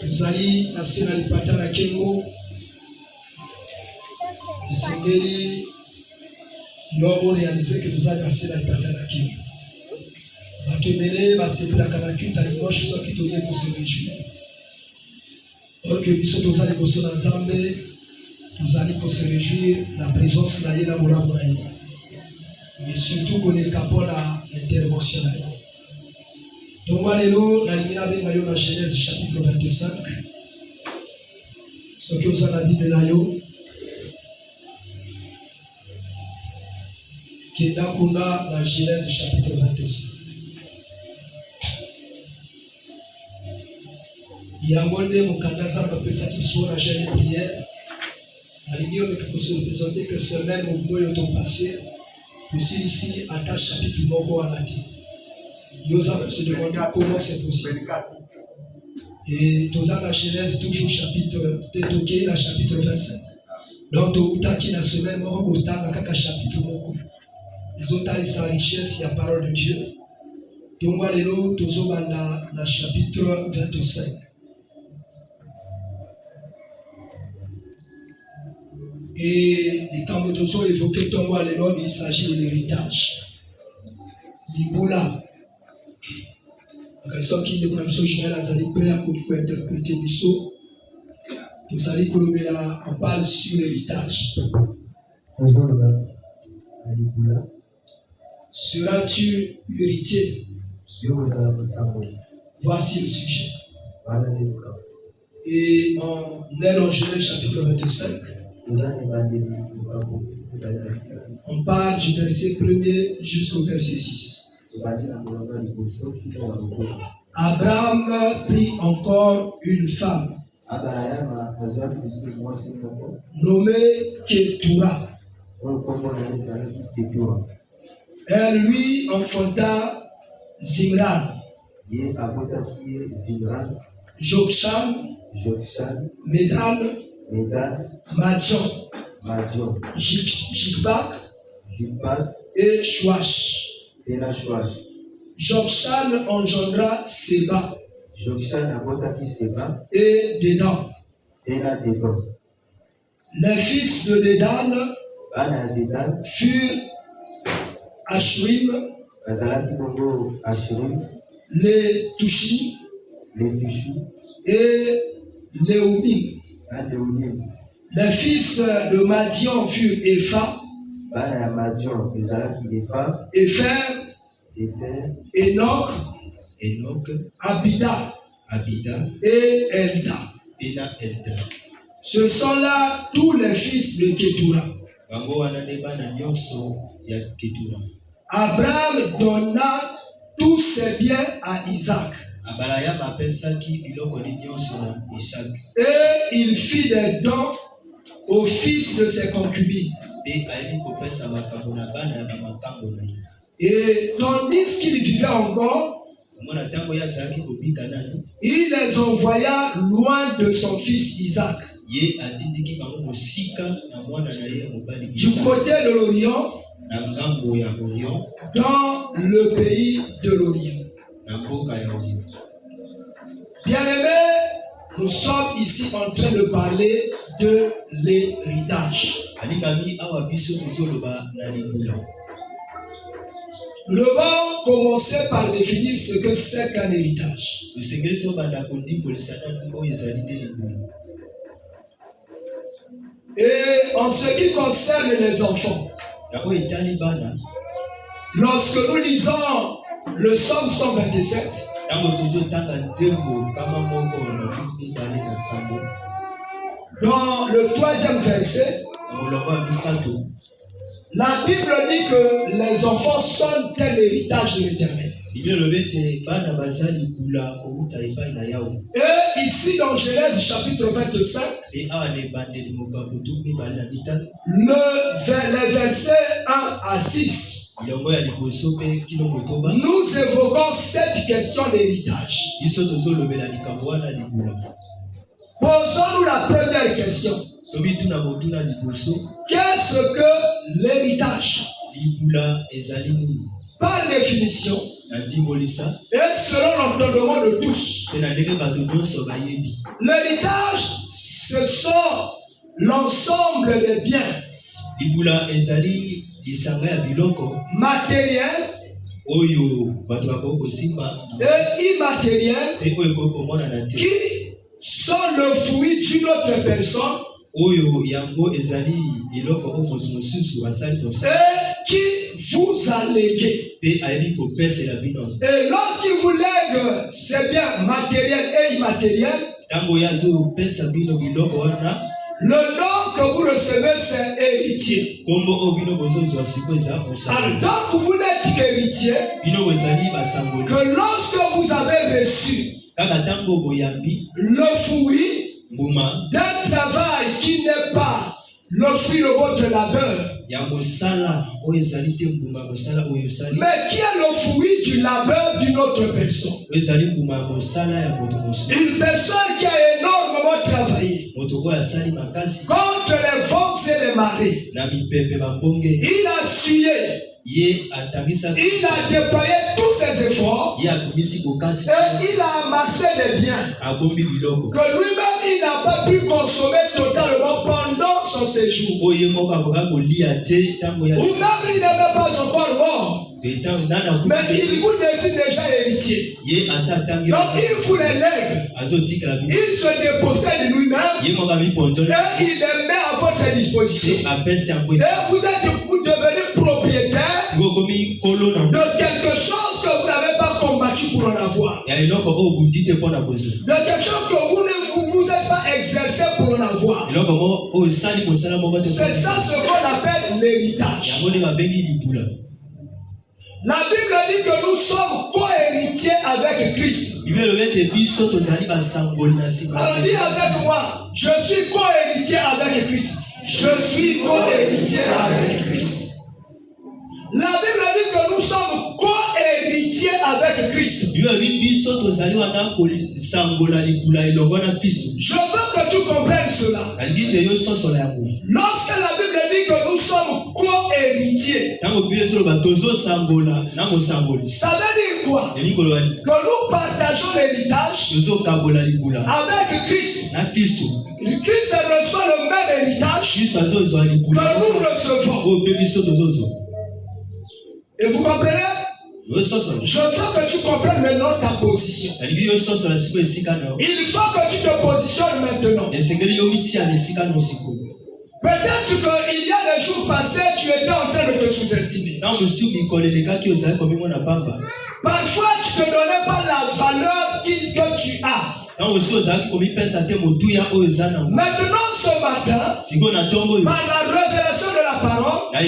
Nous allons passer dans les patins à Kengo. Et Sengeli, il a réalisé que nous allons passer dans les patins à Kengo. Batemele, basepi la kanakute à dimanche, soit qui toye pour se réjouir. Or que nous sommes allés pour se Nzambe, nous allons pour se réjouir la présence de la Moula. Et surtout qu'on est capable de l'intervention. Donc, nous allons dans la Genèse chapitre 25. Ce que vous avez la Bible là, qui est dans la Genèse chapitre 25. Il y a un monde où Kandaza peut penser qu'il soit la jeune prière. La ligne qui se représenter que ce même mouvement est au passé. Aussi ici, à ta chapitre Mogo Anati. Yosa peut se demander comment c'est possible. Et dans la Genèse, toujours chapitre, Tétoké, la chapitre 25. Donc, au Utaki, la semaine, Mogo Tanga, Kaka chapitre Mogo. Les autres, ils sa richesse, il y a parole de Dieu. Donc, Walelo, Tozo Banda, la chapitre 25. Et les temps où nous avons évoqué Tongo à l'énorme, il s'agit de l'héritage. L'Iboula. Donc, ils sont qui ne connaissent pas Joël Azali prêt à interpréter Bissot. Nous allons on parle sur l'héritage. Seras-tu héritier? Voici le sujet. Et en Genèse chapitre 25, on part du verset 1er jusqu'au verset 6. Abraham prit encore une femme nommée Ketura. Elle lui enfanta Zimran, Jokshan, Medan, Madjon, Jikbak et Chouach. Jokshan engendra Seba et Dedan. Les fils de Dedan furent Ashrim, les Tushim et Léomim. Les fils de Madian furent Epha, Epher, Enoch, Abida et Elda. Ce sont là tous les fils de Ketura. Abraham donna tous ses biens à Isaac. Et il fit des dons aux fils de ses concubines. Et tandis qu'il vivait encore, il les envoya loin de son fils Isaac. Du côté de l'Orient, dans le pays de l'Orient. Bien-aimés, nous sommes ici en train de parler de l'héritage. Nous devons commencer par définir ce que c'est qu'un héritage. Et en ce qui concerne les enfants, lorsque nous lisons le Psaume 127, dans le 3e verset, la Bible dit que les enfants sont un héritage de l'Éternel. Et ici dans Genèse chapitre 25, les versets 1 à 6, nous évoquons cette question d'héritage. Posons-nous la première question. Qu'est-ce que l'héritage? Par définition, et selon l'entendement de tous. L'héritage, ce sont l'ensemble des biens matériels et immatériels qui sont le fruit d'une autre personne et qui vous a légué. Et lorsqu'il vous lègue ces biens matériels et immatériels, le nom que vous recevez, c'est héritier. Alors, donc vous n'êtes qu'héritier que lorsque vous avez reçu le fruit d'un travail qui n'est pas le fruit de votre labeur, mais qui est le fruit du labeur d'une autre personne. Une personne qui a énormément travaillé contre les vents et les marées. Il a sué. Il a déployé tous ses efforts et il a amassé des biens que lui-même il n'a pas pu consommer totalement pendant son séjour. Ou même il n'est pas encore mort. Mais il vous désigne déjà héritier. Donc il vous les lègue. Il se dépossède de lui-même et il les met à votre disposition. Et vous devenez propriétaire de quelque chose que vous n'avez pas combattu pour en avoir. De quelque chose que vous ne vous êtes pas exercé pour en avoir. C'est ça ce qu'on appelle l'héritage. La Bible dit que nous sommes co-héritiers avec Christ. Alors dis avec moi, je suis co-héritier avec Christ. Je suis co-héritier avec Christ. La Bible dit que nous sommes co-héritiers avec Christ. Je veux que tu comprennes cela. Lorsque la Bible dit que nous sommes co-héritiers, ça veut dire quoi? Que nous partageons l'héritage avec Christ. Christ reçoit le même héritage que nous recevons. Et vous comprenez? Je veux que tu comprennes maintenant ta position. Il faut que tu te positionnes maintenant. Peut-être qu'il y a des jours passés, tu étais en train de te sous-estimer. Parfois, tu ne te donnais pas la valeur que tu as. Maintenant, ce matin, par la révélation de la parole, la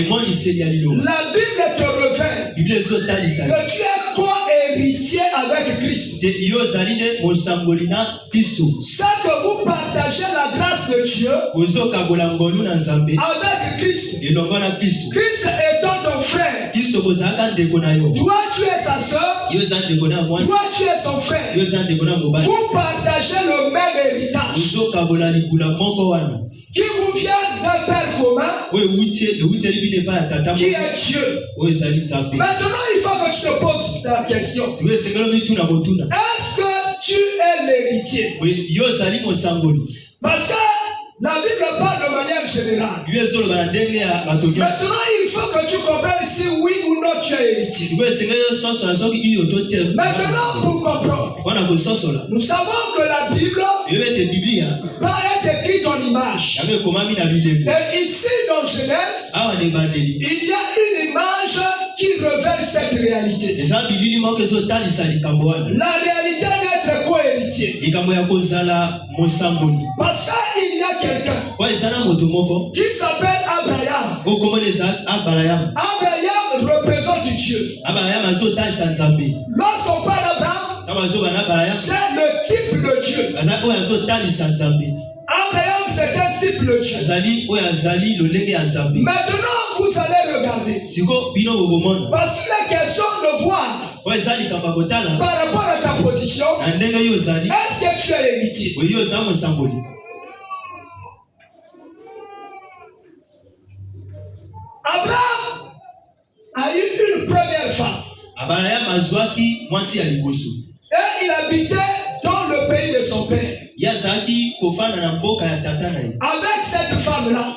Bible te révèle que tu es co-héritier avec Christ. C'est que vous partagez la grâce de Dieu avec Christ. Christ étant ton frère. Toi, tu es sa soeur. Toi, tu es son frère. Vous partagez le même héritage qui vous vient d'un Père commun qui est Dieu. Maintenant, il faut que tu te poses la question. Est-ce que tu es l'héritier? Parce que la Bible parle de manière générale. Maintenant, il faut que tu comprennes si oui ou non tu es héritier. Maintenant, pour comprendre, nous savons que la Bible paraît écrite en image. Et ici, dans Genèse, il y a une image qui révèle cette réalité. La réalité d'être co-héritier. Parce qu'il y a quelqu'un qui s'appelle Abraham. Abraham représente Dieu. Lorsqu'on parle d'Abraham, c'est le type de Dieu. Abraham, c'est un type de Dieu. Maintenant, vous allez regarder. Parce qu'il est question de voir par rapport à ta position, est-ce que tu es héritier? Abraham a eu une première femme. Et il habitait dans le pays de son père. Avec cette femme-là.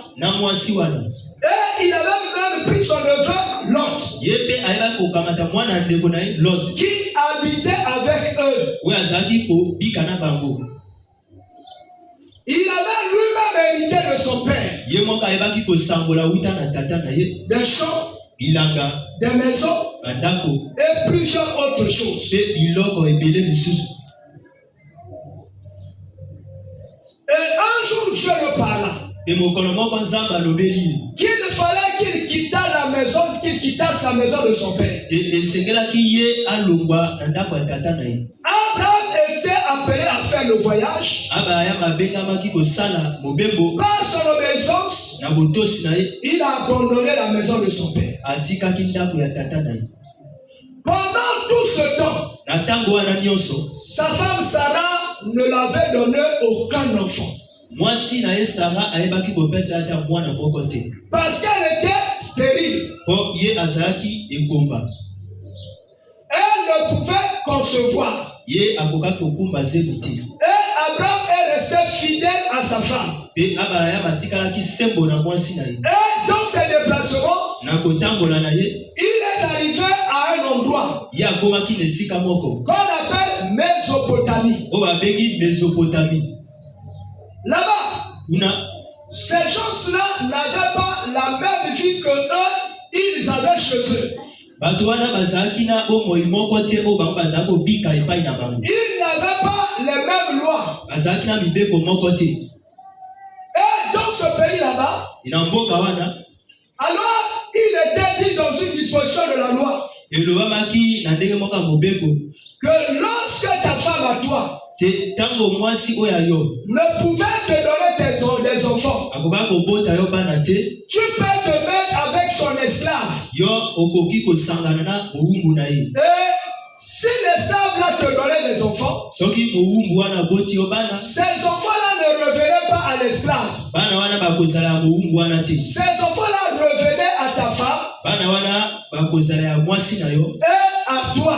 Et il avait même pris son neveu Lot. Qui habitait avec eux. Il avait lui-même hérité de son père. Des champs, des maisons et plusieurs autres choses. Et un jour Dieu le parla. Qu'il fallait qu'il quittât la maison, qu'il quittasse la maison de son père. Abraham était appelé à faire le voyage. Par son obéissance, il a abandonné la maison de son père. Pendant tout ce temps, sa femme Sarah ne l'avait donné aucun enfant. Parce qu'elle était stérile. Elle ne pouvait concevoir. Et Abraham est resté fidèle à sa femme. Et dans ses déplacements, il est arrivé à un endroit qu'on appelle Mésopotamie. Là-bas, ces gens-là n'avaient pas la même vie que eux, ils avaient chez eux. Ils n'avaient pas les mêmes lois. Et dans ce pays là-bas, alors il était dit dans une disposition de la loi que lorsque ta femme à toi ne pouvait te donner des enfants, tu peux te mettre avec son esclave. Et si l'esclave là te donnait des enfants, ces enfants-là ne revenaient pas à l'esclave. Ces enfants-là revenaient à ta femme et à toi.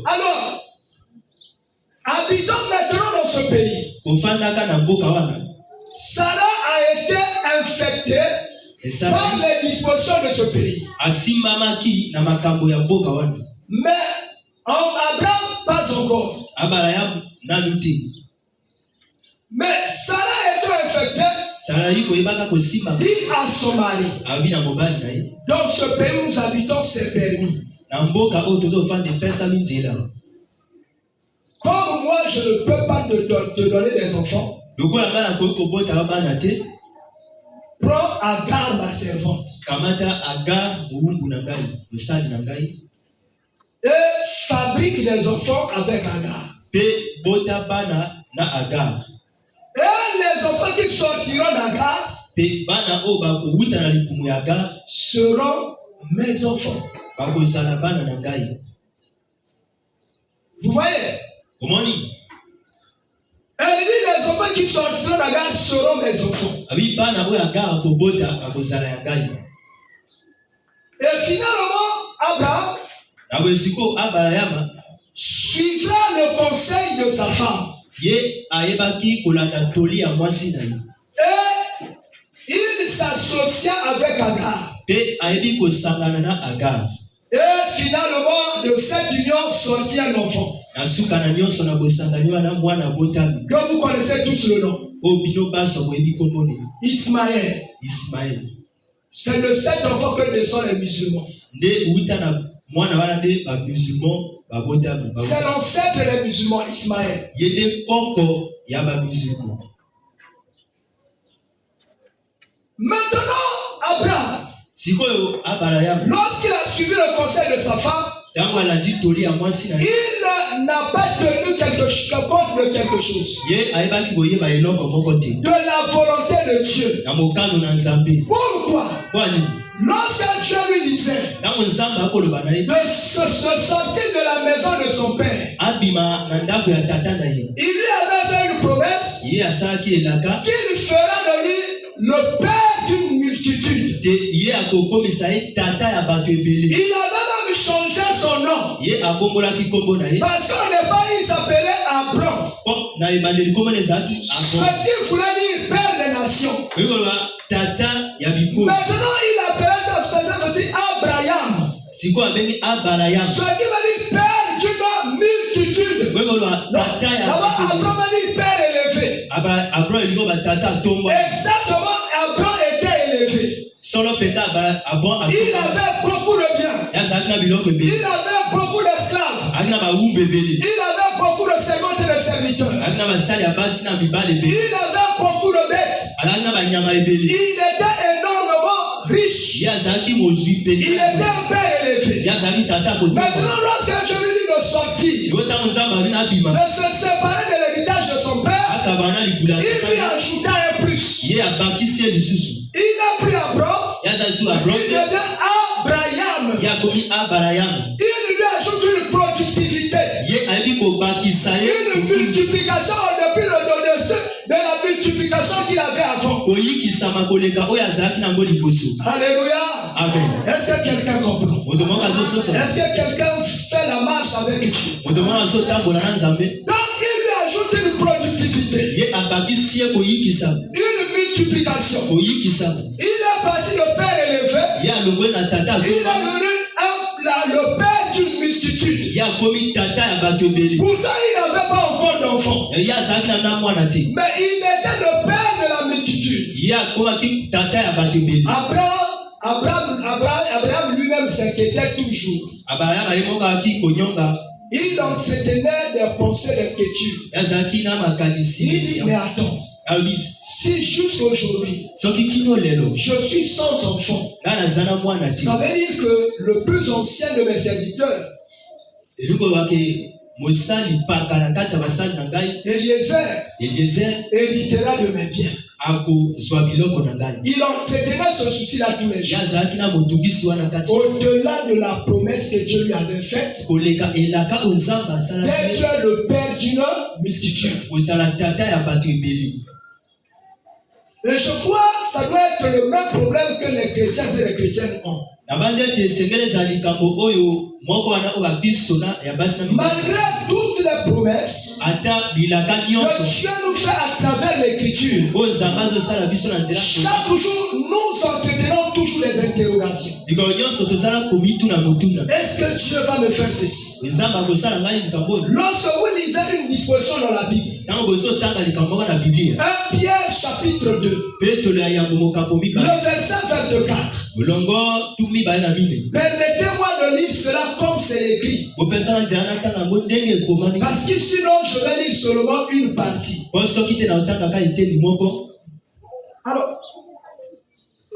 Alors, habitant maintenant dans ce pays, Sarah a été infectée par les dispositions de ce pays. Mais Abraham, pas encore. Mais Sarah étant infectée, dit à son mari, dans ce pays où nous habitons, c'est permis. Comme moi, je ne peux pas te donner des enfants, prends Agar, ma servante, et fabrique des enfants avec Agar. Et les enfants qui sortiront d'Agar seront mes enfants. Vous voyez? Elle dit les enfants qui sortiront d'Agar seront mes enfants. Et finalement, Abraham suivra le conseil de sa femme. Et il s'associa avec Agar. Et finalement, de cette union sortit un enfant. Que vous connaissez tous le nom. Ismaël. C'est de cet enfant que descendent les musulmans. C'est l'ancêtre des musulmans, Ismaël. Maintenant, Abraham, lorsqu'il a suivi le conseil de sa femme, il n'a pas tenu compte de quelque chose. De la volonté de Dieu. Pourquoi? Lorsque Dieu lui disait de sortir de la maison de son père, il lui avait fait une promesse qu'il fera de lui le père d'une multitude. Il avait même changé Parce qu'au départ, il s'appelait Abram. Ce qui voulait dire père des nations. Maintenant, il appelait ça aussi Abraham. Ce qui veut dire père d'une multitude. D'abord, Abraham a dit père élevé. Exactement, Abraham était élevé. Il avait beaucoup de biens. Il avait beaucoup d'esclaves. Il avait beaucoup de servantes et de serviteurs. Il avait beaucoup de bêtes. Il était énormément riche. Il était un père élevé. Maintenant, lorsque je lui dis de sortir, de se séparer de l'héritage de son père, il lui ajouta un plus. Il a pris Abraham. Il devient Abraham. Il lui ajoute une productivité. Une multiplication au-dessus de la multiplication qu'il avait avant. Alléluia. Amen. Est-ce que quelqu'un comprend? Est-ce que quelqu'un fait la marche avec Dieu? Donc il lui ajoute une productivité. Une multiplication. Il est parti de père élevé. Il est devenu le père d'une multitude. Pourtant, il n'avait pas encore d'enfant. Mais il était le père de la multitude. Abraham lui-même s'inquiétait toujours. Il entretenait des pensées d'inquiétude. Il dit, mais attends. Si jusqu'aujourd'hui, je suis sans enfant, ça veut dire que le plus ancien de mes serviteurs, Eliezer, héritera de mes biens. Il entretenait ce souci-là tous les jours. Au-delà de la promesse que Dieu lui avait faite, d'être le père d'une multitude. Et je crois que ça doit être le même problème que les chrétiens et les chrétiennes ont. Malgré toutes les promesses que Dieu nous fait à travers l'écriture, chaque jour nous entretenons toujours les interrogations. Est-ce que Dieu va me faire ceci? Lorsque vous lisez une disposition dans la Bible, 1 Pierre chapitre 2, le verset 24. Permettez-moi de lire cela comme c'est écrit. Parce que sinon je vais lire seulement une partie. Alors,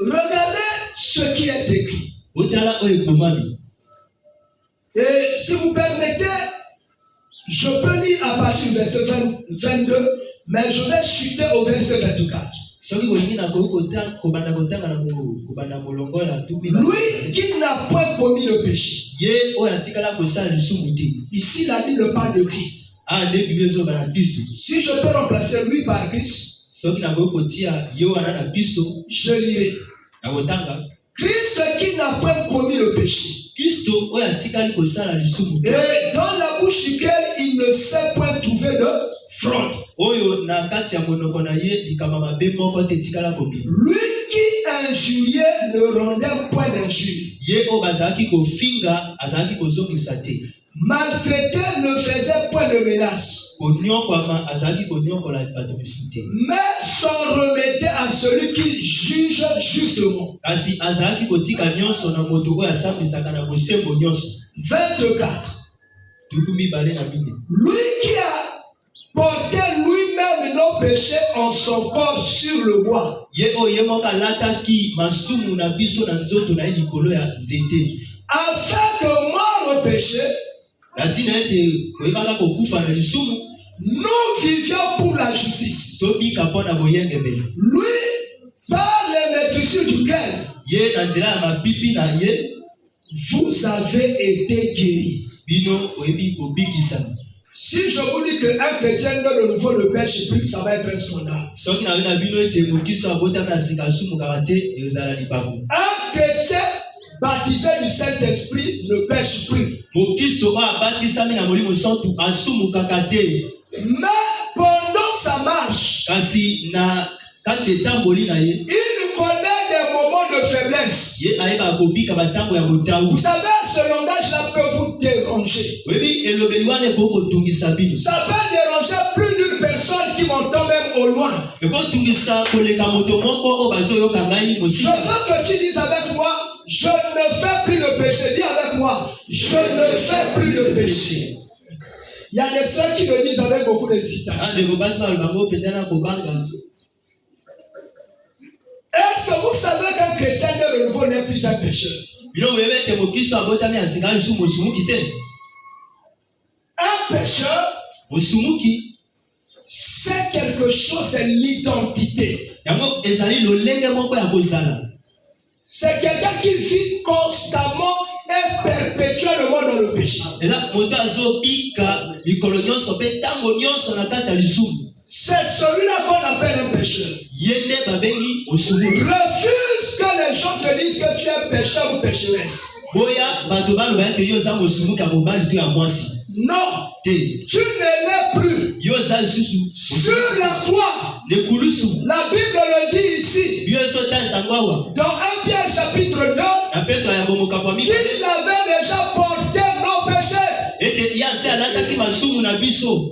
regardez ce qui est écrit. Et si vous permettez, je peux lire à partir du verset 22, mais je vais chuter au verset 24. Lui qui n'a point commis le péché. Ici la Bible parle de Christ. Si je peux remplacer lui par Christ, je lirai. Christ qui n'a point commis le péché. Et dans la bouche duquel il ne s'est point trouvé de fraude. Lui qui injuriait ne rendait point d'injure. Maltraité ne faisait point de menace. Mais s'en remettait à celui qui juge justement. 24. Lui qui a porté lui-même nos péchés en son corps sur le bois. Afin que mort au péché, nous vivions pour la justice. Lui, par les maîtrises duquel vous avez été guéris. Si je vous dis qu'un chrétien dans le nouveau ne pêche plus, ça va être un scandale. Un chrétien baptisé du Saint-Esprit ne pêche plus. Mais pendant sa marche, il connaît des moments de faiblesse. Vous savez, ce langage-là peut vous déranger. Ça peut déranger plus d'une personne qui m'entend même au loin. Je veux que tu dises avec moi, je ne fais plus le péché. Dis avec moi, je ne fais plus le péché. Il y a des soeurs qui le disent avec beaucoup d'hésitation. Est-ce que vous savez qu'un chrétien de renouveau n'est plus un pécheur? Un pécheur, c'est quelque chose, c'est l'identité. C'est quelqu'un qui vit constamment et perpétuellement dans le péché. C'est celui-là qu'on appelle un pécheur. Refuse que les gens te disent que tu es pécheur ou pécheresse. Non, tu ne l'es plus. Sur la croix, la Bible le dit ici, dans 1 Pierre chapitre 2, qu'il avait déjà porté nos péchés.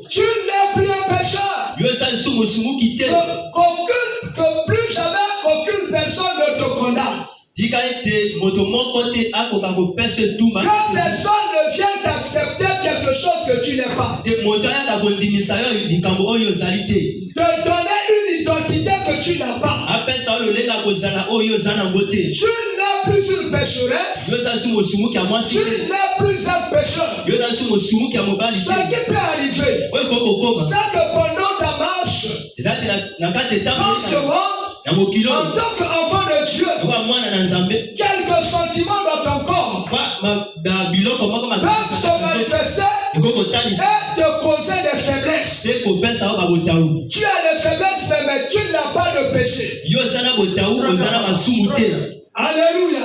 Tu n'es plus un pécheur. Que plus jamais aucune personne ne te condamne. Que personne ne vienne t'accepter quelque chose que tu n'es pas. Te donner une identité que tu n'as pas. Tu n'es plus une pécheresse. Tu n'es plus un pécheur. Ce qui peut arriver, c'est que pendant ta marche, dans ce monde, en tant qu'enfant de Dieu, quelques sentiments dans ton corps peuvent se manifester et te causer des faiblesses. Tu as des faiblesses, mais tu n'as pas de péché. Alléluia.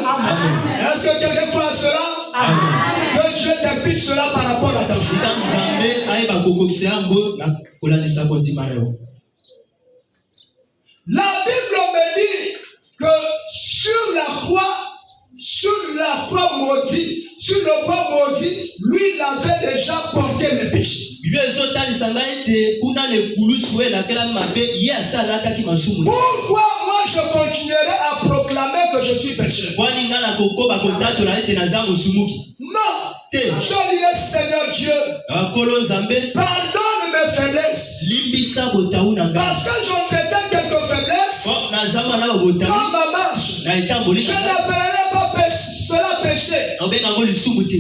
Est-ce que quelqu'un croit à cela? Amen. Que Dieu t'implique cela par rapport à ta vie. La Bible me dit que sur la croix maudite, sur le bois maudit, lui il avait déjà porté mes péchés. Pourquoi moi je continuerai à proclamer que je suis pécheur? Non. Je dirais, Seigneur Dieu, pardonne mes faiblesses. Parce que j'entretiens quelques faiblesses dans ma marche. Je n'appellerai pas cela péché.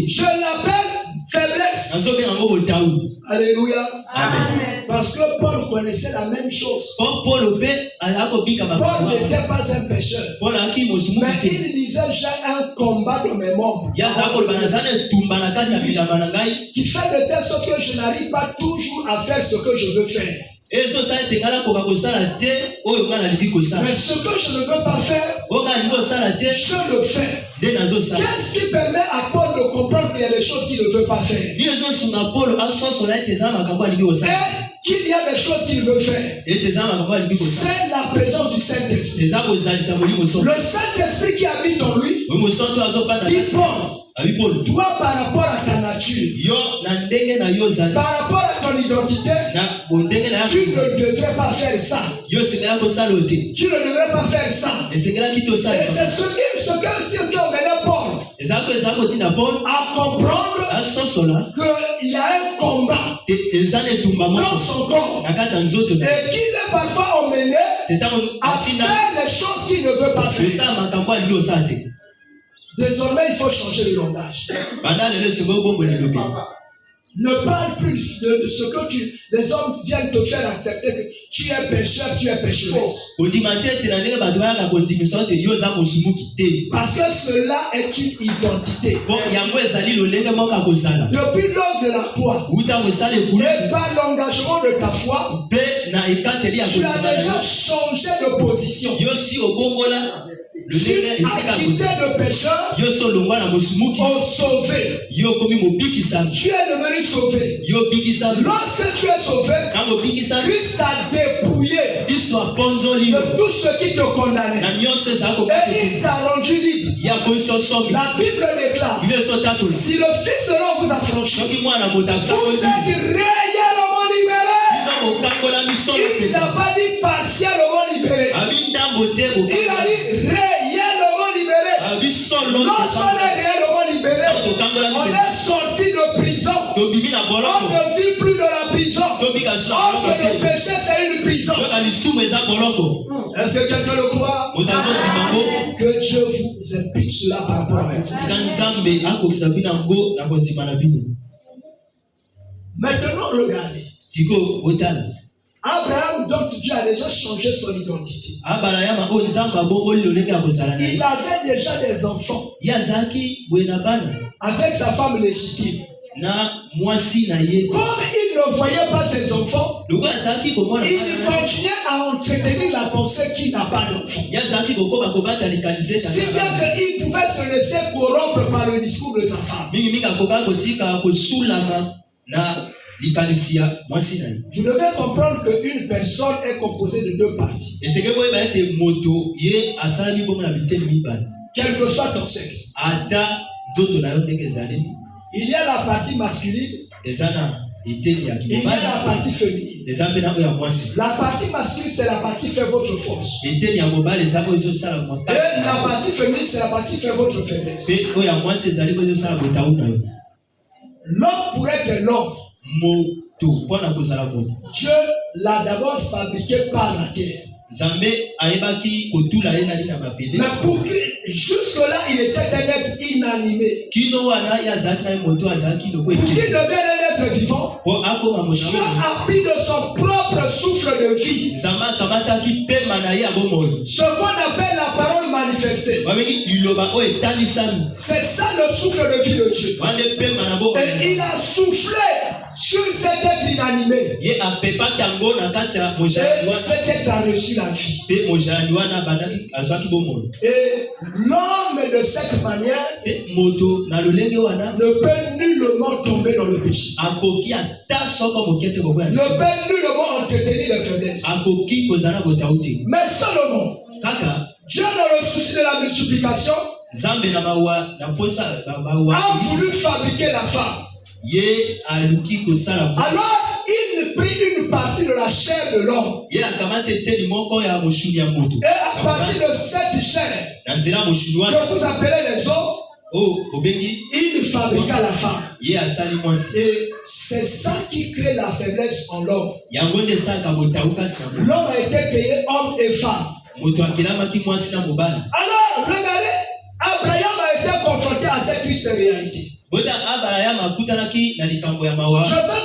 Je l'appelle faiblesse. Alléluia. Amen. Parce que Paul connaissait la même chose. Paul n'était pas un pécheur. Mais il disait, j'ai un combat dans mes membres. Qui fait de telle sorte que je n'arrive pas toujours à faire ce que je veux faire. Mais ce que je ne veux pas faire, je le fais. Qu'est-ce qui permet à Paul de comprendre qu'il y a des choses qu'il ne veut pas faire? Et qu'il y a des choses qu'il veut faire. C'est la présence du Saint-Esprit. Le Saint-Esprit qui habite en lui, dit Paul, toi par rapport à ta nature, par rapport à ton identité, tu ne devrais pas faire ça. Tu ne devrais pas faire ça. Et c'est ce qui a mené Paul à comprendre qu'il y a un combat dans son corps et qu'il est parfois emmené à faire les choses qu'il ne veut pas faire. Désormais, il faut changer le langage. Ne parle plus de ce que les hommes viennent te faire accepter que tu es pécheur, tu es pécheresse. Parce que cela est une identité. Depuis l'œuvre de la croix, et par l'engagement de ta foi, tu as déjà changé de position. Tu as quitté le pécheur pour sauver. Tu es devenu sauvé. Lorsque tu es sauvé, Christ t'a dépouillé de tout ce qui te condamnait. Et il t'a rendu libre. La Bible déclare, si le Fils de l'homme vous a franchi, vous êtes réellement libérés. Il n'a pas dit partiellement libéré. Il a dit réellement libéré. Lorsqu'on est réellement libéré, on est sorti de prison. On ne vit plus de la prison. Or que le péché c'est une prison. Est-ce que quelqu'un le croit? Que Dieu vous implique cela par rapport à vous. Maintenant regardez. Abraham, donc Dieu a déjà changé son identité. Il avait déjà des enfants avec sa femme légitime. Comme il ne voyait pas ses enfants, il continuait à entretenir la pensée qu'il n'a pas d'enfants. Si bien qu'il pouvait se laisser corrompre par le discours de sa femme. Vous devez comprendre qu'une personne est composée de deux parties. Quel que soit ton sexe. Il y a la partie masculine. Il y a la partie féminine. La partie masculine, c'est la partie qui fait votre force. Et la partie féminine, c'est la partie qui fait votre faiblesse. L'homme pourrait être l'homme. Dieu l'a d'abord fabriqué par la terre. Mais pour que jusque-là, il était un être inanimé. Pour qu'il devienne un être vivant, Dieu a pris de son propre souffle de vie. Ce qu'on appelle la parole manifestée. C'est ça le souffle de vie de Dieu. Et il a soufflé sur cet être inanimé. Et cet être a reçu la vie. Et l'homme de cette manière ne peut nullement tomber dans le péché. Ne peut nullement entretenir les faiblesses. Mais Salomon, Dieu dans le souci de la multiplication a voulu fabriquer la femme. Alors il prit une partie de la chair de l'homme. Et à partir de cette chair que vous appelez les hommes, il fabriqua la femme. Et c'est ça qui crée la faiblesse en l'homme. L'homme a été créé homme et femme. Alors regardez, Abraham a été confronté à cette triste réalité. Je veux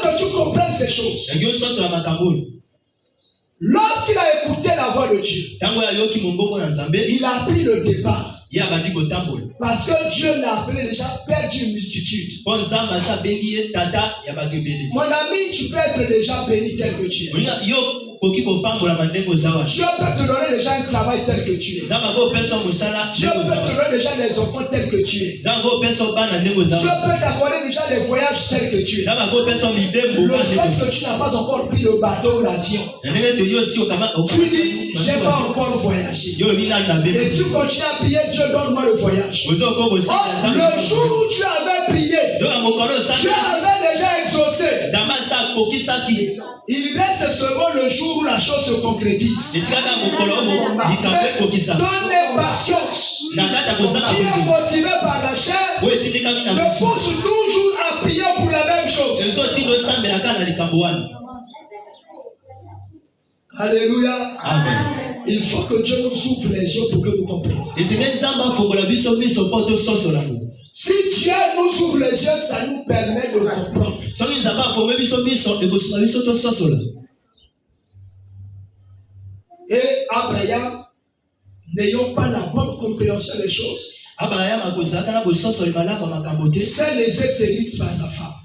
que tu comprennes ces choses. Lorsqu'il a écouté la voix de Dieu, il a pris le départ. Parce que Dieu l'a appelé déjà père d'une multitude. Mon ami, tu peux être déjà béni tel que tu es. Dieu peut te donner déjà un travail tel que tu es. Dieu peut te donner déjà des enfants tels que tu es. Dieu peut t'accorder déjà des voyages tels que tu es. Le fait que tu n'as pas encore pris le bateau ou l'avion, tu dis, je n'ai pas encore voyagé. Et tu continues à prier, Dieu donne-moi le voyage. Or, le jour où tu avais prié, tu avais déjà exaucé. Il reste seulement le jour où la chose se concrétise. Mais donne patience. Qui est motivé par la chair me pousse toujours à prier pour la même chose. Alléluia. Amen. Il faut que Dieu nous ouvre les yeux pour que nous comprenions. Si Dieu nous ouvre les yeux, ça nous permet de comprendre. Et Abraham, n'ayant pas la bonne compréhension des choses, s'est laissé séduire par sa femme.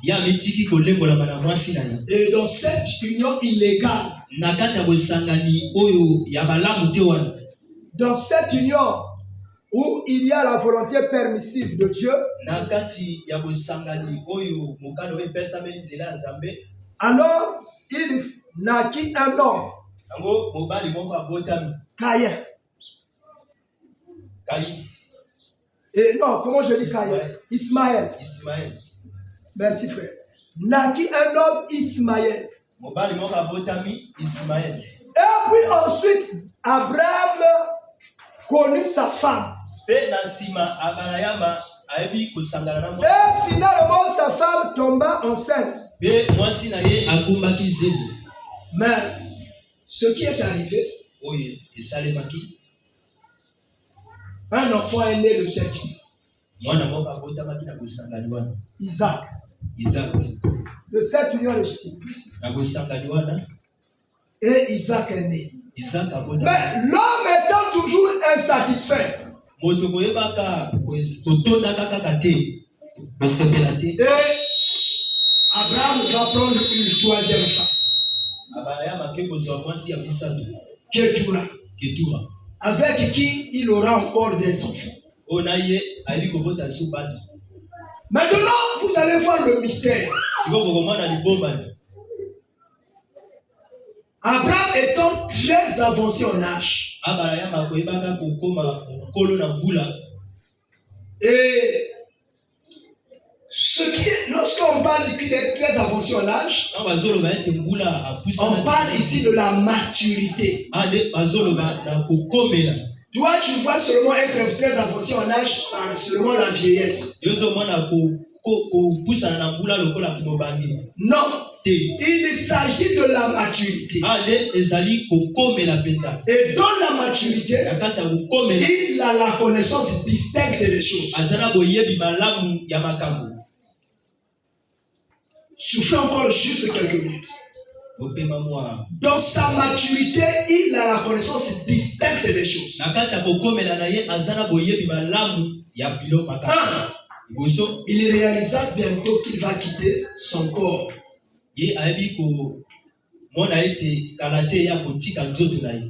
Et dans cette union illégale, dans cette union où il y a la volonté permissive de Dieu, alors il naquit un homme, Caïn. Et non, comment je dis Caïn? Ismaël. Merci frère. Naquit un homme Ismaël. Et puis ensuite, Abraham connut sa femme. Et finalement, sa femme tomba enceinte. Mais ce qui est arrivé, un enfant est né de cette union. Isaac. De cette union légitime. Et Isaac est né. Mais l'homme étant toujours insatisfait, et Abraham va prendre une troisième femme, Ketura, avec qui il aura encore des enfants. Maintenant, vous allez voir le mystère. Abraham étant très avancé en âge, et ce qui est, lorsqu'on parle qu'il est très avancé en âge, on parle ici de la maturité. Toi, tu vois seulement être très avancé en âge par seulement la vieillesse. Non, il s'agit de la maturité. Et dans la maturité, il a la connaissance distincte des choses. Soufflez encore juste quelques minutes. Dans sa maturité, il a la connaissance distincte des choses. Il réalisa bientôt qu'il va quitter son corps.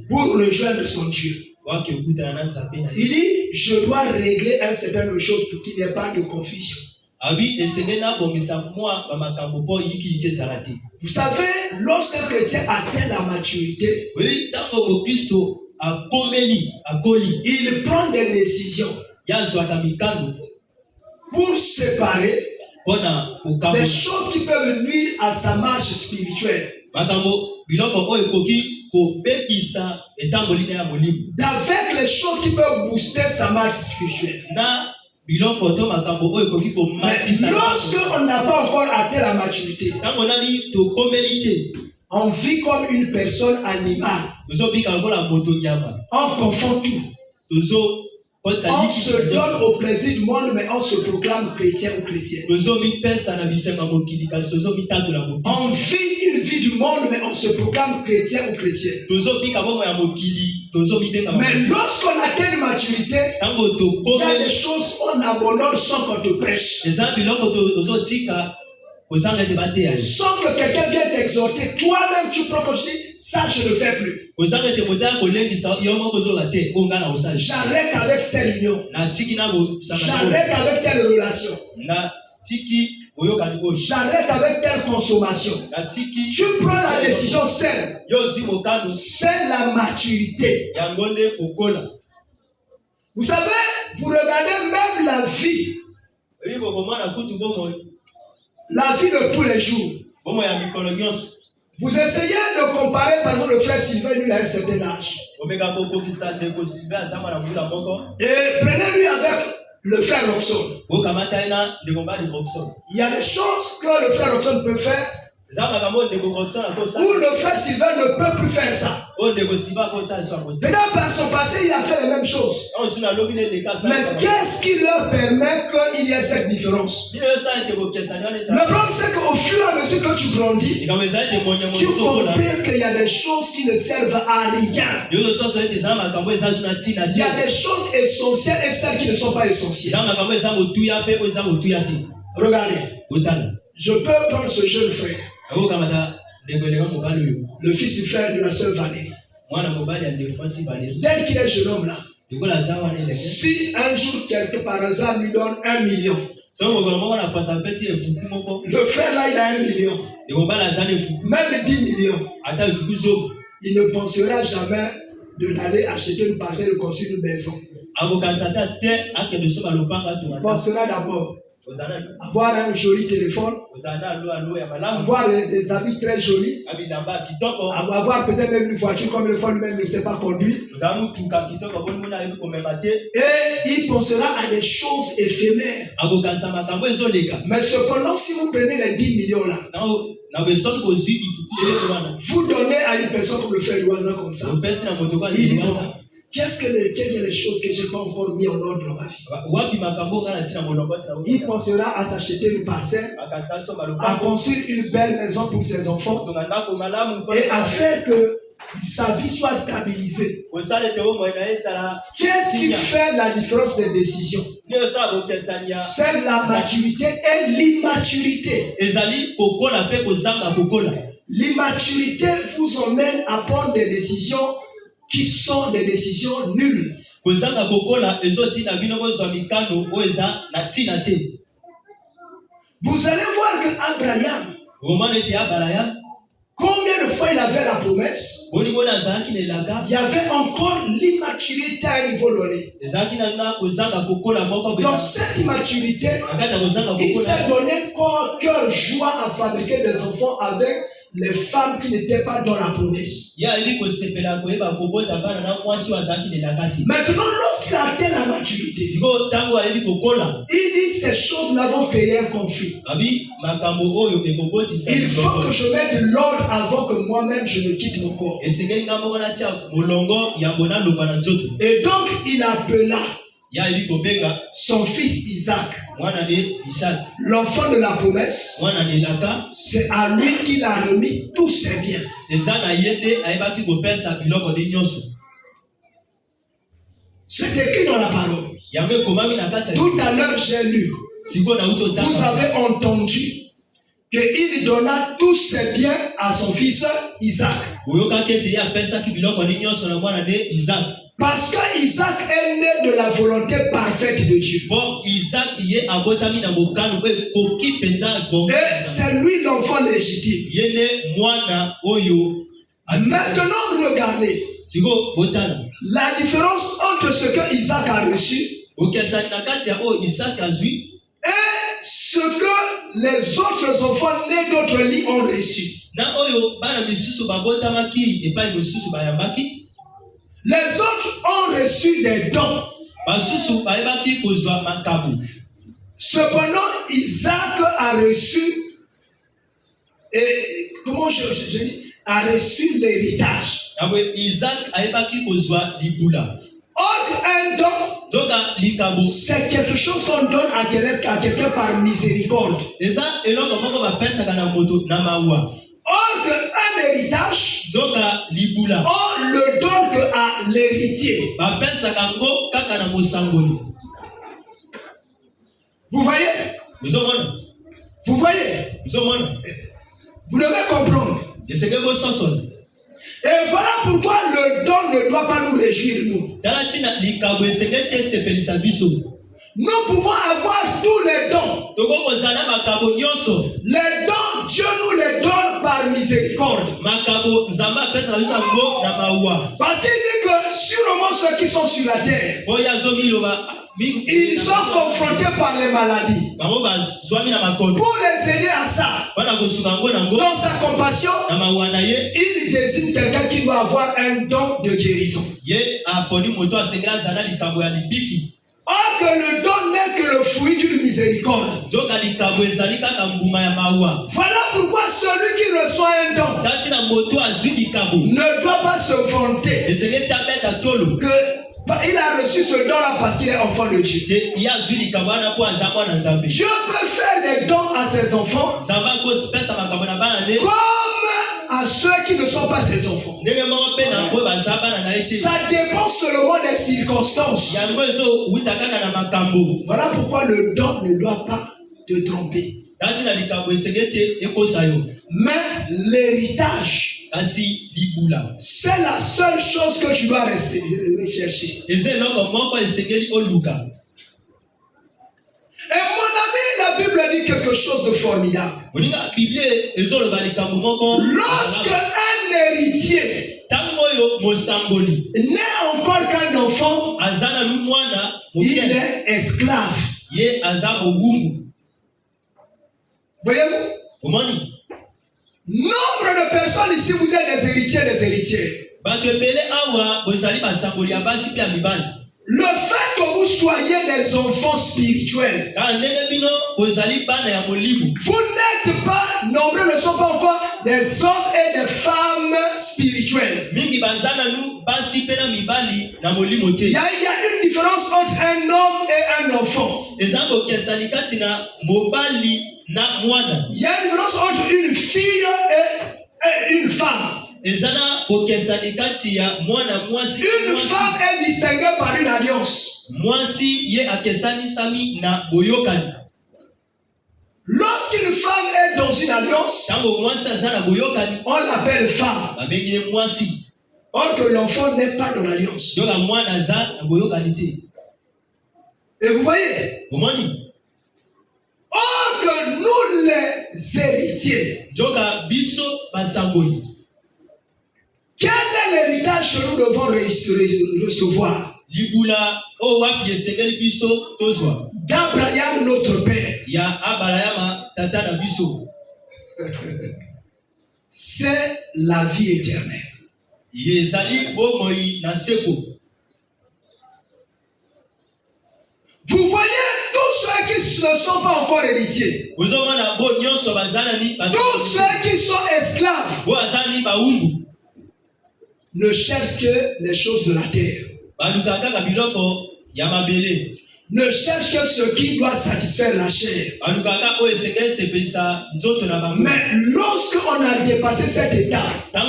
Pour rejoindre son Dieu. Il dit, je dois régler un certain nombre de choses pour qu'il n'y ait pas de confusion. Vous savez, lorsqu'un chrétien atteint la maturité, il prend des décisions pour séparer les choses qui peuvent nuire à sa marche spirituelle d'avec les choses qui peuvent booster sa marche spirituelle. Mais lorsqu'on n'a pas encore atteint la maturité, on vit comme une personne animale. On confond tout. On se donne au plaisir du monde, mais on se proclame chrétien ou chrétienne. On vit une vie du monde, mais on se proclame chrétien ou chrétienne. Mais lorsqu'on atteint une maturité, il y a des choses qu'on abandonne sans qu'on te prêche. Sans que quelqu'un vienne t'exhorter, toi-même tu prends comme tu dis, ça je ne fais plus. J'arrête avec telle union. J'arrête avec telle relation. J'arrête avec telle consommation. Tu prends la décision seule. C'est la maturité. Vous savez, vous regardez même la vie. La vie de tous les jours. Vous essayez de comparer par exemple le frère Sylvain, lui il a un certain âge. Et prenez-lui avec le frère Roxon. Il y a des choses que le frère Roxon peut faire où le frère Sylvain ne peut plus faire ça. Maintenant, par son passé, il a fait les mêmes choses. Mais qu'est-ce qui leur permet qu'il y ait cette différence? Le problème, c'est qu'au fur et à mesure que tu grandis, tu comprends qu'il y a des choses qui ne servent à rien. Il y a des choses essentielles et celles qui ne sont pas essentielles. Regardez, je peux prendre ce jeune frère, le fils du frère de la sœur Valérie. Dès qu'il est jeune homme là, Si un jour quelqu'un par hasard lui donne 1 million, le frère là il a 1 million, même 10 millions, il ne pensera jamais d'aller acheter une parcelle et construire une maison. Il pensera d'abord avoir un joli téléphone, avoir des habits très jolis, avoir peut-être même une voiture comme le fois lui-même ne sait pas conduire. Et il pensera à des choses éphémères. Mais cependant, si vous prenez les 10 millions là, vous donnez à une personne comme le frère Ouaza comme ça, il dit bon, quelles sont les choses que je n'ai pas encore mis en ordre dans ma vie? Il pensera à s'acheter une parcelle, à construire une belle maison pour ses enfants et à faire que sa vie soit stabilisée. Qu'est-ce qui fait la différence des décisions? C'est la maturité et l'immaturité. L'immaturité vous emmène à prendre des décisions qui sont des décisions nulles. Vous allez voir que Abraham, combien de fois il avait la promesse, il y avait encore l'immaturité à un niveau donné. Dans cette immaturité, il s'est donné corps, cœur, joie à fabriquer des enfants avec les femmes qui n'étaient pas dans la promesse. Maintenant, lorsqu'il a atteint la maturité, il dit ces choses-là vont créer un conflit. Il faut que je mette de l'ordre avant que moi-même je ne quitte mon corps. Et donc, il appela son fils Isaac, l'enfant de la promesse. C'est à lui qu'il a remis tous ses biens. C'est écrit dans la parole. Tout à l'heure j'ai lu. Vous avez entendu qu'il donna tous ses biens à son fils Isaac. Parce que Isaac est né de la volonté parfaite de Dieu. Et c'est lui l'enfant légitime. Maintenant, regardez la différence entre ce que Isaac a reçu et ce que les autres enfants nés d'autres lits ont reçu. Les autres ont reçu des dons. Cependant, Isaac a reçu, a reçu l'héritage. Or, un don, c'est quelque chose qu'on donne à quelqu'un par miséricorde. Or, un héritage, on le donne que à l'héritier. Vous voyez? Vous voyez? Vous devez comprendre. Et voilà pourquoi le don ne doit pas nous réjouir, nous. Nous pouvons avoir tous les dons. Les dons, Dieu nous les donne par miséricorde. Parce qu'il dit que sûrement ceux qui sont sur la terre, ils sont confrontés par les maladies. Pour les aider à ça, dans sa compassion, il désigne quelqu'un qui doit avoir un don de guérison. Or que le don n'est que le fruit d'une miséricorde. Voilà pourquoi celui qui reçoit un don ne doit pas se vanter qu'il a reçu ce don-là parce qu'il est enfant de Dieu. Dieu peut faire des dons à ses enfants comme à ceux qui ne sont pas ses enfants. Ça dépend seulement des circonstances. Voilà pourquoi le don ne doit pas te tromper. Mais l'héritage C'est la seule chose que tu dois chercher. Et mon ami, la Bible dit quelque chose de formidable. Lorsque un héritier n'est encore qu'un enfant, il est esclave. Voyez-vous? Nombre de personnes ici, vous êtes des héritiers, des héritières. Le fait que vous soyez des enfants spirituels, vous n'êtes pas, nombreux ne sont pas encore des hommes et des femmes spirituels. Il y a une différence entre un homme et un enfant. Il y a une différence entre une fille et une femme. Une femme est distinguée par une alliance. Lorsqu'une femme est dans une alliance, on l'appelle femme. Or que l'enfant n'est pas dans l'alliance. Et vous voyez? Or que nous les héritiers, quel est l'héritage que nous devons recevoir? D'Abraham notre père. C'est la vie éternelle. Vous voyez tous ceux qui ne sont pas encore héritiers, tous ceux qui sont esclaves, ne cherchent que les choses de la terre. Ne cherchent que ce qui doit satisfaire la chair. Mais lorsqu'on a dépassé cette étape, on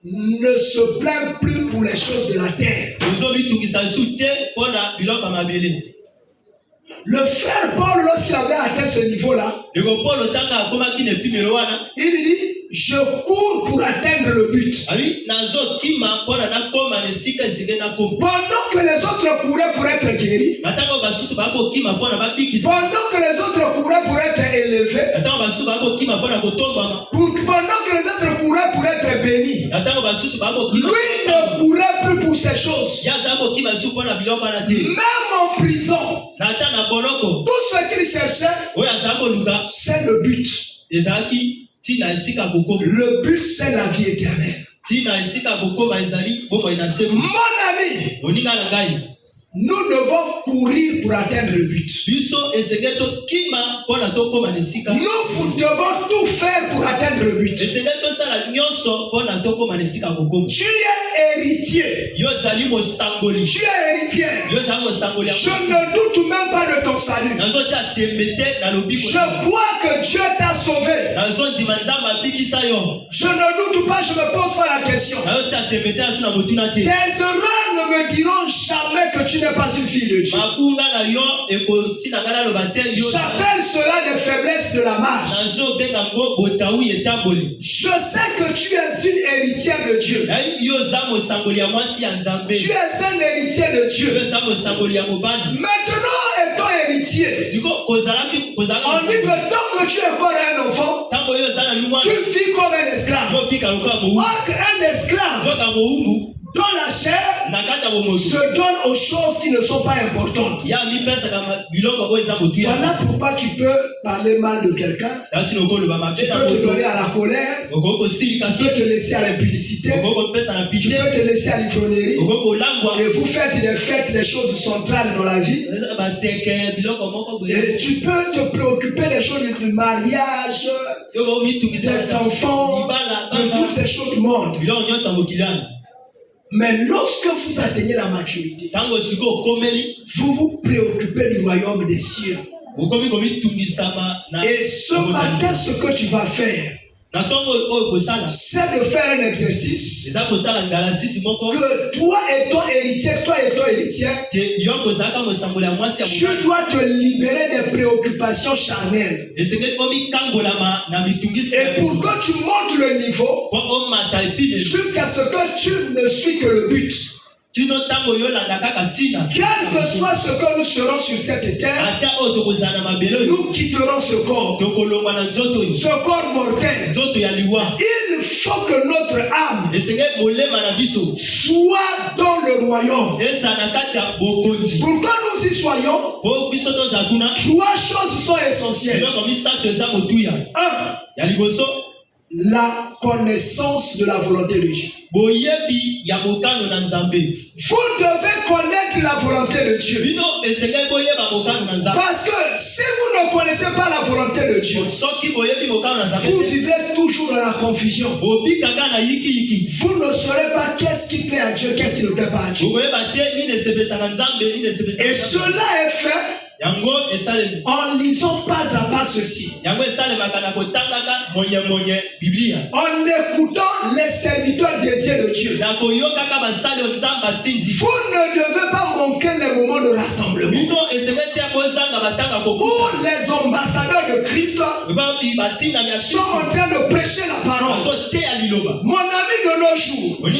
ne se plaint plus pour les choses de la terre. Le frère Paul, lorsqu'il avait atteint ce niveau-là, il dit: je cours pour atteindre le but. Pendant que les autres couraient pour être guéris, pendant que les autres couraient pour être élevés, pendant que les autres couraient pour être bénis, lui ne courait plus pour ces choses. Même en prison, tout ce qu'il cherchait, c'est le but. Le but, c'est la vie éternelle. Mon ami, nous devons courir pour atteindre le but. Nous devons tout faire pour atteindre le but. Tu es héritier. Tu es héritier. Je ne doute même pas de ton salut. Je crois que Dieu t'a sauvé. Je ne doute pas, je ne me pose pas la question. Tes erreurs ne me diront jamais que tu n'es pas une fille de Dieu. J'appelle cela des faiblesses de la marche. Je sais que tu es une héritière de Dieu. Tu es un héritier de Dieu. Maintenant, étant héritier, on dit que tant que tu es encore un enfant, tu vis comme un esclave. Or qu'un esclave dans la chair se donne aux choses qui ne sont pas importantes. Voilà pourquoi tu peux parler mal de quelqu'un. Tu peux te donner à la colère. Tu peux te laisser à l'impudicité. Tu peux te laisser à l'ivrognerie. Et vous faites des choses centrales dans la vie. Et tu peux te préoccuper des choses du mariage, des enfants, de toutes ces choses du monde. Mais lorsque vous atteignez la maturité, vous vous préoccupez du royaume des cieux. Et ce matin, ce que tu vas faire, c'est de faire un exercice que toi et ton héritier, tu dois te libérer des préoccupations charnelles. Et pour que tu montes le niveau, jusqu'à ce que tu ne suis que le but. Quel que soit ce que nous serons sur cette terre, nous quitterons ce corps mortel. Il faut que notre âme soit dans le royaume. Pour que nous y soyons, trois choses sont essentielles. 1. La connaissance de la volonté de Dieu. Vous devez connaître la volonté de Dieu. Parce que si vous ne connaissez pas la volonté de Dieu, vous vivez toujours dans la confusion. Vous ne saurez pas qu'est-ce qui plaît à Dieu, qu'est-ce qui ne plaît pas à Dieu. Et cela est fait en lisant pas à pas ceci. En écoutant les serviteurs dédiés de Dieu. Vous ne devez pas manquer les moments de rassemblement. Où les ambassadeurs de Christ sont en train de prêcher la parole. Mon ami, de nos jours, il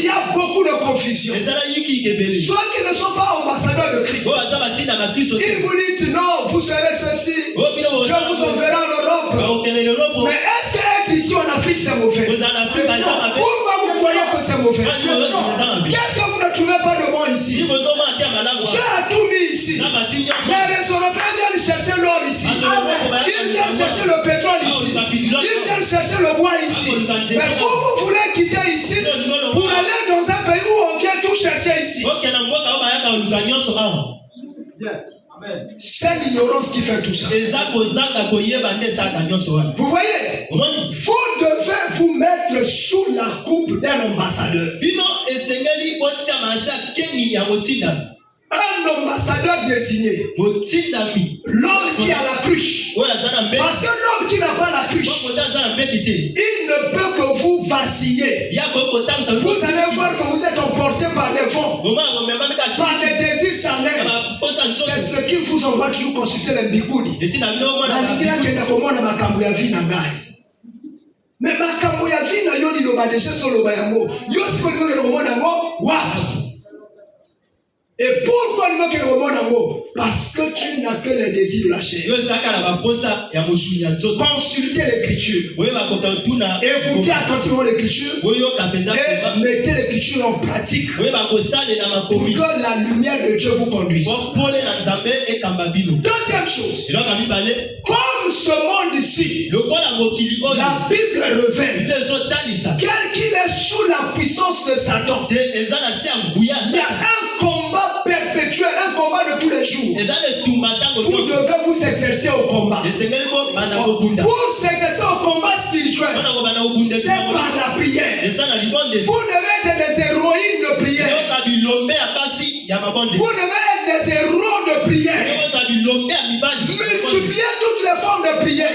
y a beaucoup de confusion. Ceux qui ne sont pas ambassadeurs de Christ, ils vous disent non, vous serez ceci, je vous enverrai en Europe. Mais est-ce qu'être ici en Afrique c'est mauvais? Pourquoi vous croyez que c'est mauvais? Qu'est-ce que vous ne trouvez pas de bon ici? Dieu a tout mis ici. Les Européens viennent chercher l'or ici. Ils viennent chercher le pétrole ici. Ils viennent chercher le bois ici. Mais vous voulez quitter ici pour aller dans un pays où on vient tout chercher ici. C'est l'ignorance qui fait tout ça. Vous voyez, vous devez vous mettre sous la coupe d'un ambassadeur. Un ambassadeur désigné. L'homme qui a la cruche. Parce que l'homme qui n'a pas la cruche, il ne peut que vous vaciller. Vous allez voir que vous êtes emporté par les vents, par les désirs charnels. C'est ce qui vous envoie toujours consulter les bigoudi. Mais makambo ya vie na yo ni loba déjà sur loba yango. Yo si ko ni ko yango wa. Et pourquoi nous voulons? Parce que tu n'as que les désirs de la chair. Consultez l'écriture. Écoutez attentivement l'écriture. Et mettez l'écriture en pratique. Pour que la lumière de Dieu vous conduise. Deuxième chose. Comme ce monde ici, la Bible révèle qu'il est sous la puissance de Satan. Il y a un combat perpétuel, un combat de tous les jours. Vous devez vous exercer au combat. Pour s'exercer au combat spirituel, c'est par la prière. Vous devez être des héroïnes de prière. Vous devez être des héros de prière. Multipliez toutes les formes de prière.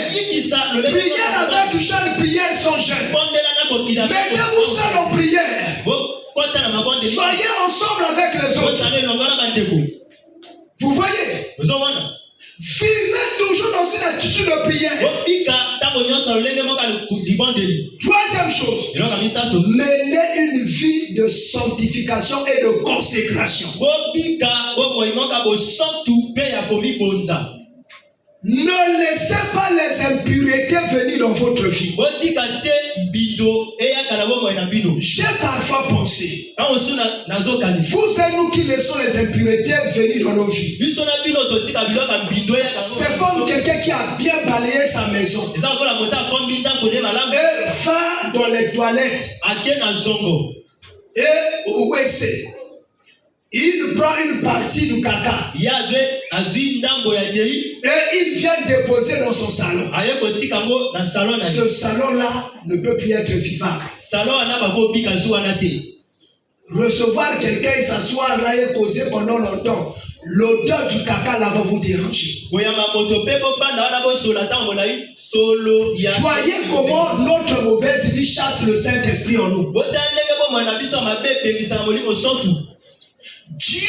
Prière avec jeune, prière sans jeûne. Mettez-vous seul en prière. Soyez ensemble avec les autres. Vous voyez? Vivez toujours dans une attitude de prière. Troisième chose, menez une vie de sanctification et de consécration. Ne laissez pas les impuretés venir dans votre vie. J'ai parfois pensé, vous et nous qui laissons les impuretés venir dans nos vies, c'est comme quelqu'un qui a bien balayé sa maison et va dans les toilettes et au WC. Il prend une partie du caca et il vient déposer dans son salon. Ce salon-là ne peut plus être vivable. Recevoir quelqu'un et s'asseoir là et poser pendant longtemps, l'odeur du caca là va vous déranger. Voyez comment notre mauvaise vie chasse le Saint-Esprit en nous. Dieu,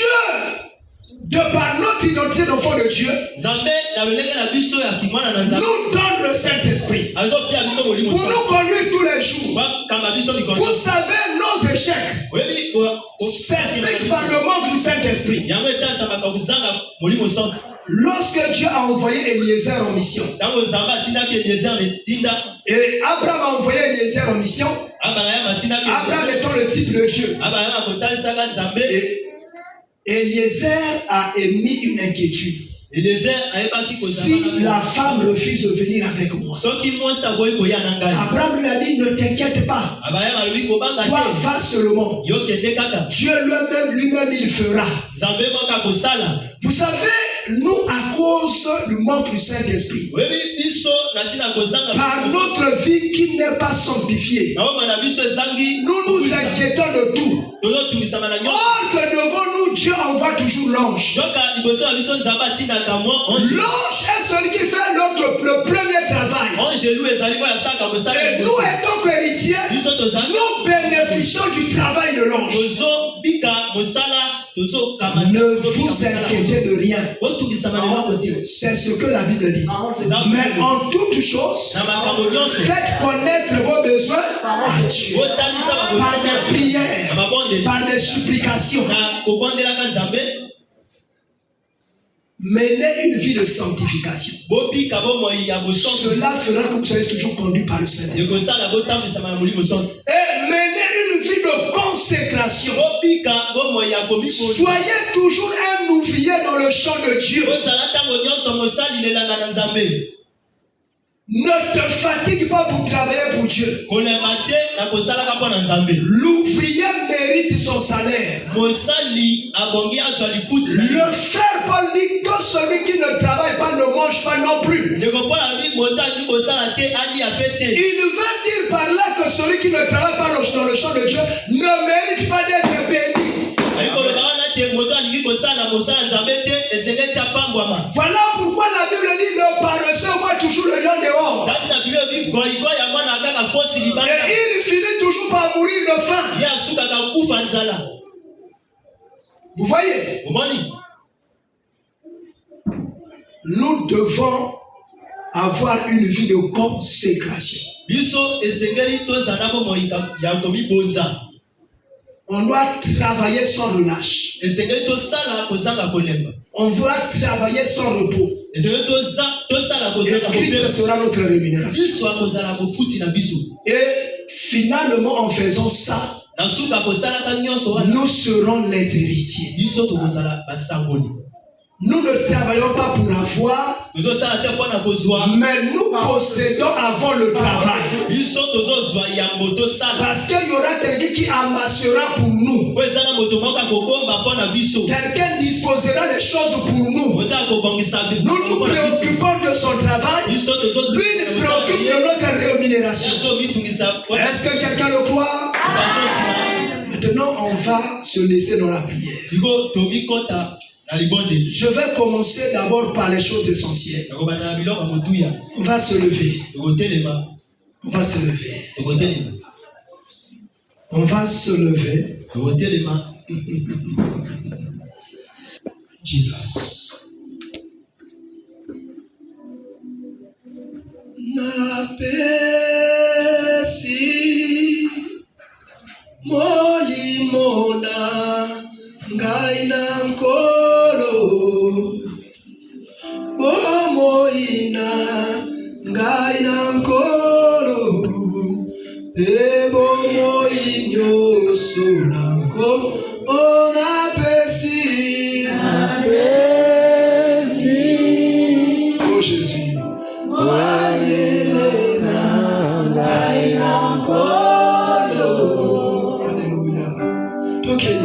de par notre identité d'enfant de Dieu, nous donne le Saint-Esprit pour nous conduire tous les jours. Vous savez, nos échecs s'expliquent par le manque du Saint-Esprit. Lorsque Dieu a envoyé Eliezer en mission, et Abraham a envoyé Eliezer en mission, Abraham étant le type de Dieu, et Eliezer a émis une inquiétude. Si la femme refuse de venir avec moi, Abraham lui a dit, ne t'inquiète pas, toi va seulement. Dieu lui-même il fera. Vous savez, nous, à cause du manque du Saint-Esprit, par notre vie qui n'est pas sanctifiée, nous nous inquiétons de tout. Or que devant nous, Dieu envoie toujours l'ange. L'ange est celui qui fait le premier travail. Et nous, étant qu'héritiers, nous bénéficions du travail de l'ange. Ne vous inquiétez de rien. C'est ce que la Bible dit. Mais en toute chose, faites connaître vos besoins à Dieu. Par des prières, par des supplications. Menez une vie de sanctification. Cela fera que vous soyez toujours conduit par le Saint-Esprit. Et menez une vie de consécration. Soyez toujours un ouvrier dans le champ de Dieu. Ne te fatigue pas pour travailler pour Dieu. L'ouvrier mérite son salaire. Le frère Paul dit que celui qui ne travaille pas ne mange pas non plus. Il veut dire par là que celui qui ne travaille pas dans le champ de Dieu ne mérite pas d'être béni. Voilà pourquoi la Bible dit le paresseux voit toujours le lion dehors. Et il finit toujours par mourir de faim. Vous voyez? Nous devons avoir une vie de consécration. On doit travailler sans relâche. On doit travailler sans repos. Et Christ sera notre rémunération. Et finalement, en faisant ça, nous serons les héritiers. Nous ne travaillons pas pour avoir, mais nous possédons avant le travail. Parce qu'il y aura quelqu'un qui amassera pour nous. Quelqu'un disposera les choses pour nous. Nous nous préoccupons de son travail. Lui nous préoccupe de notre rémunération. Est-ce que quelqu'un le croit? Maintenant, on va se laisser dans la prière. Je vais commencer d'abord par les choses essentielles. On va se lever. On va se lever. On va se lever. Jesus. Napesi molimona ngaina nkolo bomoina ngaina nkolo bomoinyo sonanko onapesi oh Jésus waelena ngaina nkolo alléluia. Okay.